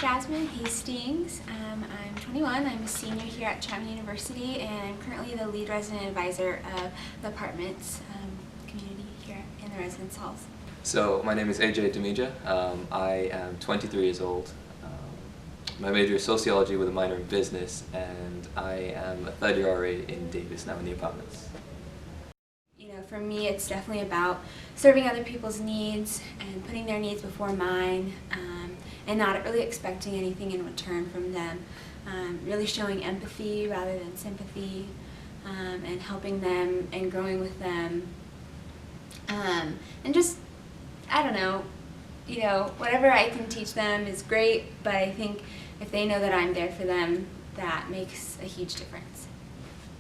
Jasmine Hastings. I'm 21. I'm a senior here at Chapman University, and I'm currently the lead resident advisor of the apartments community here in the residence halls. So my name is AJ Demija. I am 23 years old. My major is sociology with a minor in business, and I am a third-year RA in Davis now in the apartments. You know, for me, it's definitely about serving other people's needs and putting their needs before mine, and not really expecting anything in return from them. Really showing empathy rather than sympathy, and helping them and growing with them, and just, I don't know, whatever I can teach them is great, but I think if they know that I'm there for them, that makes a huge difference.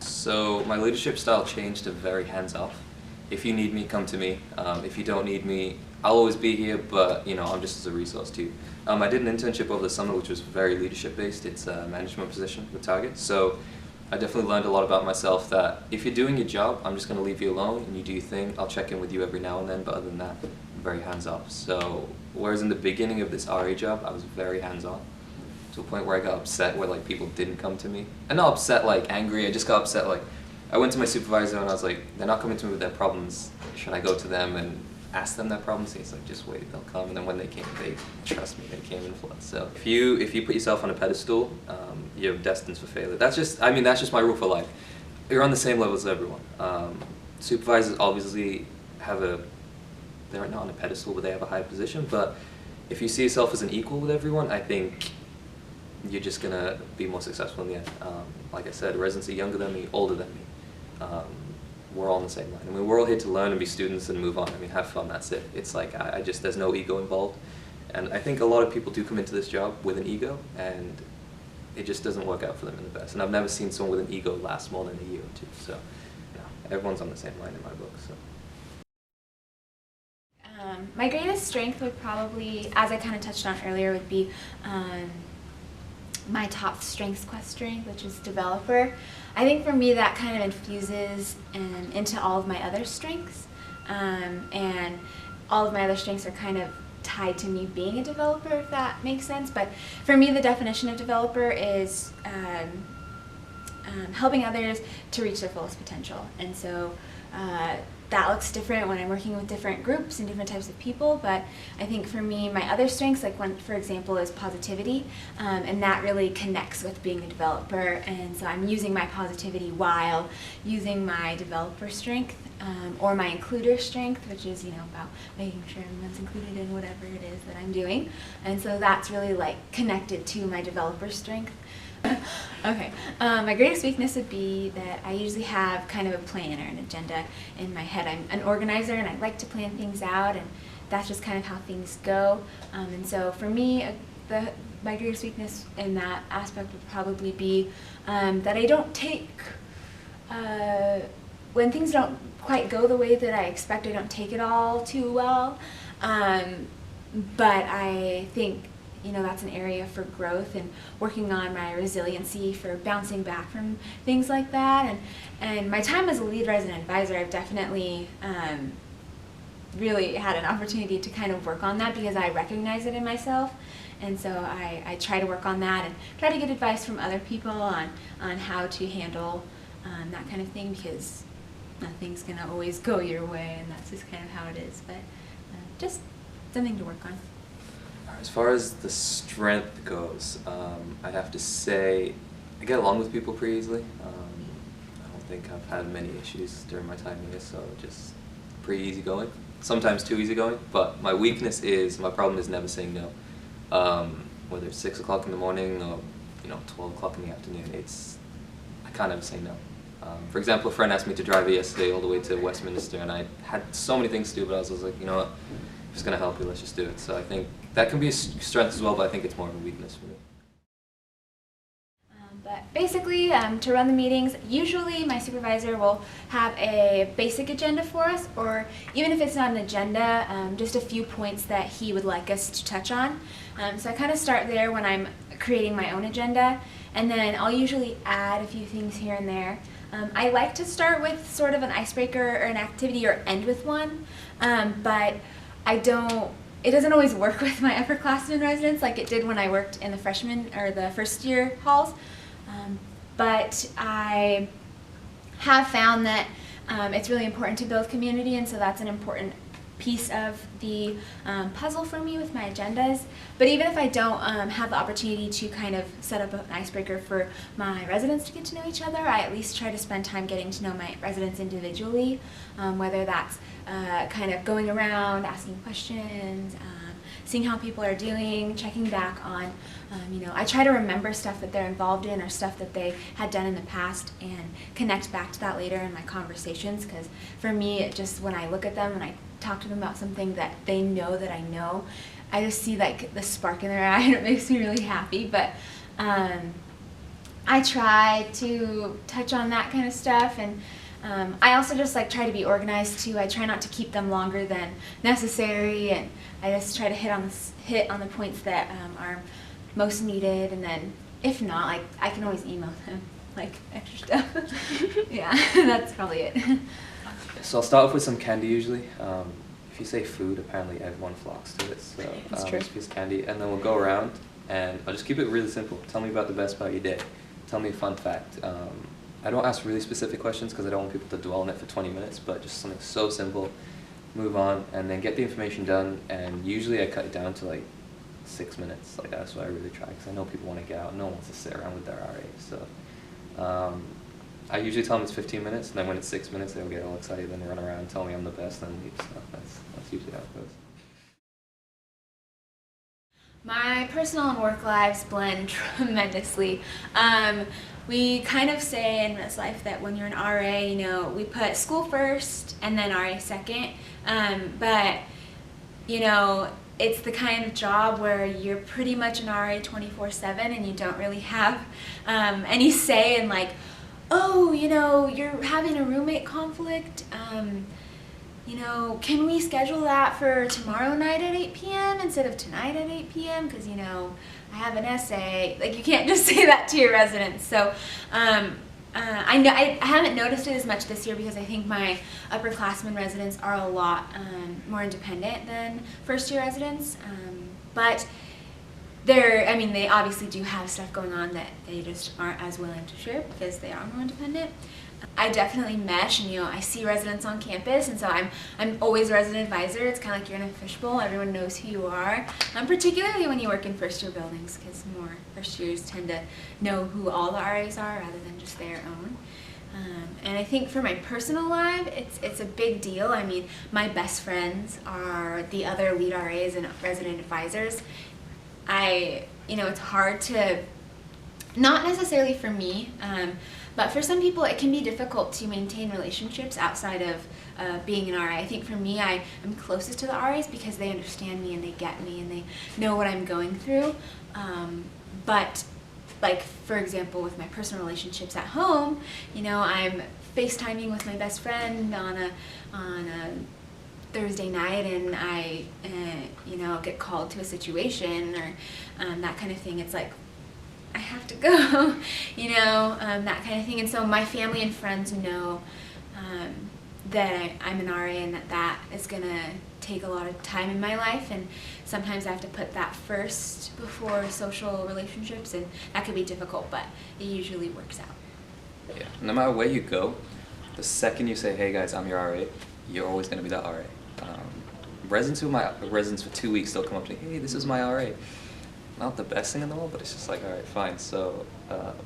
So my leadership style changed to very hands-off. If you need me, come to me. If you don't need me, I'll always be here, but I'm just as a resource to you. I did an internship over the summer which was very leadership based. It's a management position with Target. So I definitely learned a lot about myself, that if you're doing your job, I'm just going to leave you alone and you do your thing. I'll check in with you every now and then, but other than that, I'm very hands-off. So whereas in the beginning of this RA job, I was very hands-on, to a point where I got upset where people didn't come to me. And not upset angry, I just got upset I went to my supervisor and I was like, they're not coming to me with their problems. Should I go to them and ask them their problems? And he's like, just wait, they'll come. And then when they came, trust me, they came in flood. So if you put yourself on a pedestal, you're destined for failure. That's just my rule for life. You're on the same level as everyone. Supervisors obviously they're not on a pedestal, but they have a high position. But if you see yourself as an equal with everyone, I think you're just gonna be more successful in the end. Like I said, residents are younger than me, older than me. We're all on the same line. I mean, we're all here to learn and be students and move on. I mean, have fun, that's it. It's there's no ego involved. And I think a lot of people do come into this job with an ego, and it just doesn't work out for them in the best. And I've never seen someone with an ego last more than a year or two. So, everyone's on the same line in my book. So. My greatest strength would probably, as I kind of touched on earlier, would be my top strengths quest strength, which is developer. I think for me that kind of infuses into all of my other strengths, and all of my other strengths are kind of tied to me being a developer, if that makes sense. But for me, the definition of developer is helping others to reach their fullest potential. And so that looks different when I'm working with different groups and different types of people, but I think for me, my other strengths, one, for example, is positivity, and that really connects with being a developer, and so I'm using my positivity while using my developer strength, or my includer strength, which is, about making sure everyone's included in whatever it is that I'm doing, and so that's really connected to my developer strength. Okay, my greatest weakness would be that I usually have kind of a plan or an agenda in my head. I'm an organizer and I like to plan things out, and that's just kind of how things go. And so for me, my greatest weakness in that aspect would probably be that I don't take, when things don't quite go the way that I expect, I don't take it all too well. But I think that's an area for growth and working on my resiliency for bouncing back from things like that. And my time as a lead resident advisor, I've definitely really had an opportunity to kind of work on that because I recognize it in myself. And so I try to work on that and try to get advice from other people on how to handle that kind of thing, because nothing's going to always go your way, and that's just kind of how it is. But just something to work on. As far as the strength goes, I'd have to say I get along with people pretty easily. I don't think I've had many issues during my time here, so just pretty easygoing. Sometimes too easygoing, but my problem is never saying no. Whether it's 6 o'clock in the morning or 12 o'clock in the afternoon, I can't ever say no. For example, a friend asked me to drive her yesterday all the way to Westminster, and I had so many things to do, but I was like, you know what, I'm just going to help you, let's just do it. So I think that can be a strength as well, but I think it's more of a weakness for me. But basically, to run the meetings, usually my supervisor will have a basic agenda for us, or even if it's not an agenda, just a few points that he would like us to touch on. So I kind of start there when I'm creating my own agenda, and then I'll usually add a few things here and there. I like to start with sort of an icebreaker or an activity, or end with one, but I don't it doesn't always work with my upperclassmen residents like it did when I worked in the freshman or the first year halls. But I have found that it's really important to build community, and so that's an important piece of the puzzle for me with my agendas. But even if I don't have the opportunity to kind of set up an icebreaker for my residents to get to know each other, I at least try to spend time getting to know my residents individually, whether that's kind of going around, asking questions, seeing how people are doing, checking back on, I try to remember stuff that they're involved in or stuff that they had done in the past and connect back to that later in my conversations, because for me, it just, when I look at them and I talk to them about something that they know that I know, I just see like the spark in their eye and it makes me really happy. But I try to touch on that kind of stuff, and I also just like try to be organized too. I try not to keep them longer than necessary, and I just try to hit on the points that are most needed, and then if not, like I can always email them like extra stuff. Yeah, that's probably it. So I'll start off with some candy usually. If you say food, apparently everyone flocks to it. So That's true. just a piece of candy, and then we'll go around, and I'll just keep it really simple. Tell me about the best part of your day. Tell me a fun fact. I don't ask really specific questions because I don't want people to dwell on it for 20 minutes, but just something so simple. Move on, and then get the information done, and usually I cut it down to like 6 minutes. Like that's what I really try, because I know people want to get out. No one wants to sit around with their RA. So I usually tell them it's 15 minutes, and then when it's 6 minutes, they'll get all excited, then run around, tell me I'm the best, and then leave. So that's usually how it goes. My personal and work lives blend tremendously. We kind of say in this life that when you're an RA, we put school first and then RA second. But, it's the kind of job where you're pretty much an RA 24/7, and you don't really have any say in like, oh, you're having a roommate conflict. Can we schedule that for tomorrow night at 8 p.m. instead of tonight at 8 p.m. because, I have an essay. Like, you can't just say that to your residents. So I haven't noticed it as much this year because I think my upperclassmen residents are a lot more independent than first-year residents. But they obviously do have stuff going on that they just aren't as willing to share because they are more independent. I definitely mesh, and I see residents on campus, and so I'm always a resident advisor. It's kind of like you're in a fishbowl. Everyone knows who you are, particularly when you work in first-year buildings, because more first-years tend to know who all the RAs are rather than just their own. And I think for my personal life, it's a big deal. My best friends are the other lead RAs and resident advisors. It's hard to, not necessarily for me, but for some people it can be difficult to maintain relationships outside of being an RA. I think for me, I am closest to the RAs because they understand me and they get me and they know what I'm going through. But like, for example, with my personal relationships at home, I'm FaceTiming with my best friend on a Thursday night, and I, get called to a situation or that kind of thing. It's like, I have to go, that kind of thing. And so my family and friends know that I'm an RA and that is going to take a lot of time in my life, and sometimes I have to put that first before social relationships, and that can be difficult, but it usually works out. Yeah, no matter where you go, the second you say, hey guys, I'm your RA, you're always going to be that RA. Residents who are my residents for 2 weeks, they'll come up to me, hey, this is my RA. Not the best thing in the world, but it's just like, all right, fine. So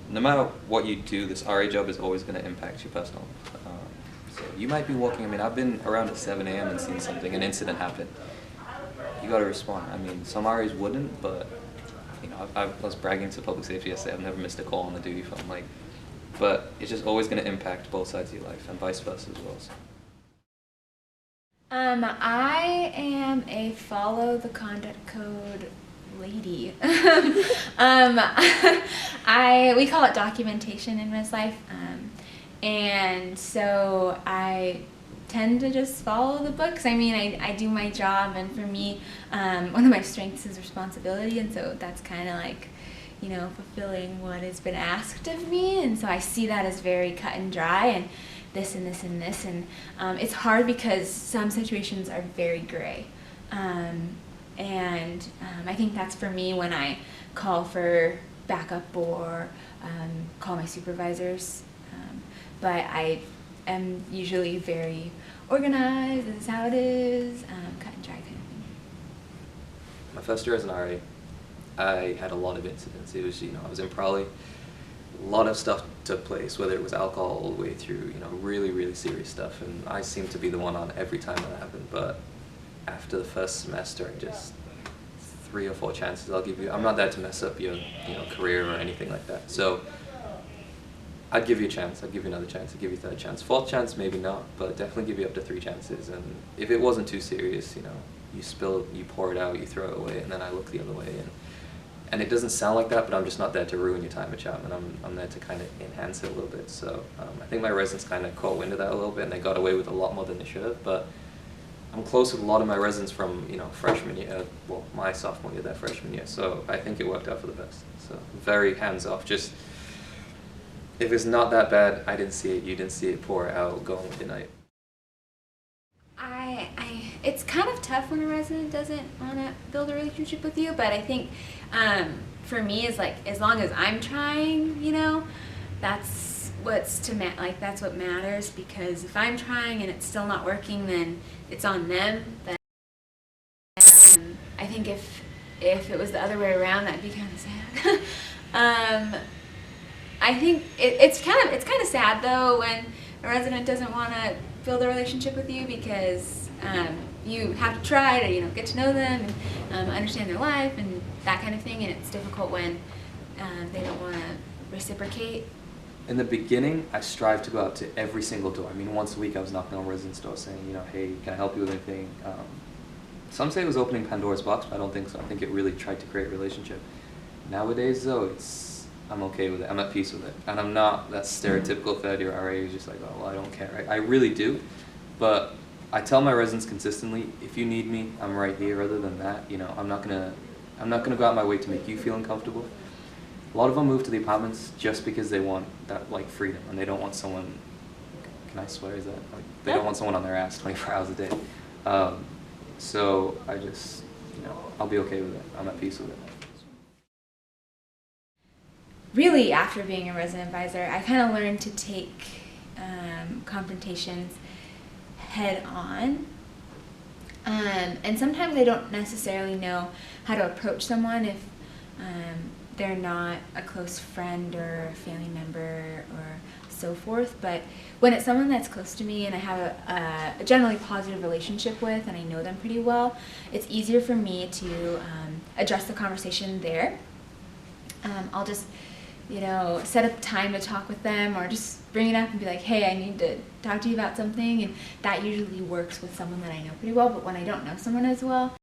no matter what you do, this RA job is always going to impact you personally. So you might be walking, I've been around at 7 a.m. and seen something, an incident happen. You got to respond. Some RAs wouldn't, but I was bragging to public safety yesterday, I've never missed a call on the duty phone. But it's just always going to impact both sides of your life, and vice versa as well. So. I am a follow the conduct code lady. We call it documentation in Res Life, and so I tend to just follow the books. I do my job, and for me, one of my strengths is responsibility, and so that's kind of like, fulfilling what has been asked of me, and so I see that as very cut and dry, and this and this and this, and it's hard because some situations are very gray. And I think that's for me when I call for backup or call my supervisors. But I am usually very organized, this is how it is, cut and dry kind of thing. My first year as an RA, I had a lot of incidents. It was, I was in Prowley. A lot of stuff took place, whether it was alcohol all the way through, really, really serious stuff. And I seemed to be the one on every time that happened. But after the first semester, I just 3 or 4 chances I'll give you. I'm not there to mess up your, career or anything like that. So I'd give you a chance. I'd give you another chance. I'd give you a third chance. 4th chance, maybe not, but definitely give you up to 3 chances. And if it wasn't too serious, you spill it, you pour it out, you throw it away, and then I look the other way. And it doesn't sound like that, but I'm just not there to ruin your time at Chapman. I'm there to kind of enhance it a little bit. So I think my residents kind of caught wind of that a little bit, and they got away with a lot more than they should have. But I'm close with a lot of my residents from freshman year, my sophomore year, their freshman year. So I think it worked out for the best. So very hands off. Just if it's not that bad, I didn't see it, you didn't see it, pour it out, go on with your night. It's kind of tough when a resident doesn't want to build a relationship with you, but I think for me is like, as long as I'm trying, that's that's what matters, because if I'm trying and it's still not working, then it's on them. Then I think if it was the other way around, that'd be kind of sad. I think it's kind of sad though when a resident doesn't want to build a relationship with you, because you have to try to get to know them and understand their life and that kind of thing, and it's difficult when they don't want to reciprocate. In the beginning, I strived to go out to every single door. I mean, once a week I was knocking on residents' doors saying, hey, can I help you with anything? Some say it was opening Pandora's box, but I don't think so. I think it really tried to create a relationship. Nowadays, though, I'm okay with it. I'm at peace with it. And I'm not that stereotypical third-year RA who's just like, oh, well, I don't care. I really do. But I tell my residents consistently, if you need me, I'm right here. Other than that, I'm not gonna go out my way to make you feel uncomfortable. A lot of them move to the apartments just because they want that freedom, and they don't want someone. Can I swear? Is that they don't want someone on their ass 24 hours a day? So I just, I'll be okay with it. I'm at peace with it. Really, after being a resident advisor, I kind of learned to take confrontations head on. And sometimes I don't necessarily know how to approach someone if they're not a close friend or a family member or so forth. But when it's someone that's close to me and I have a generally positive relationship with and I know them pretty well, it's easier for me to address the conversation there. I'll just set up time to talk with them, or just bring it up and be like, hey, I need to talk to you about something, and that usually works with someone that I know pretty well. But when I don't know someone as well,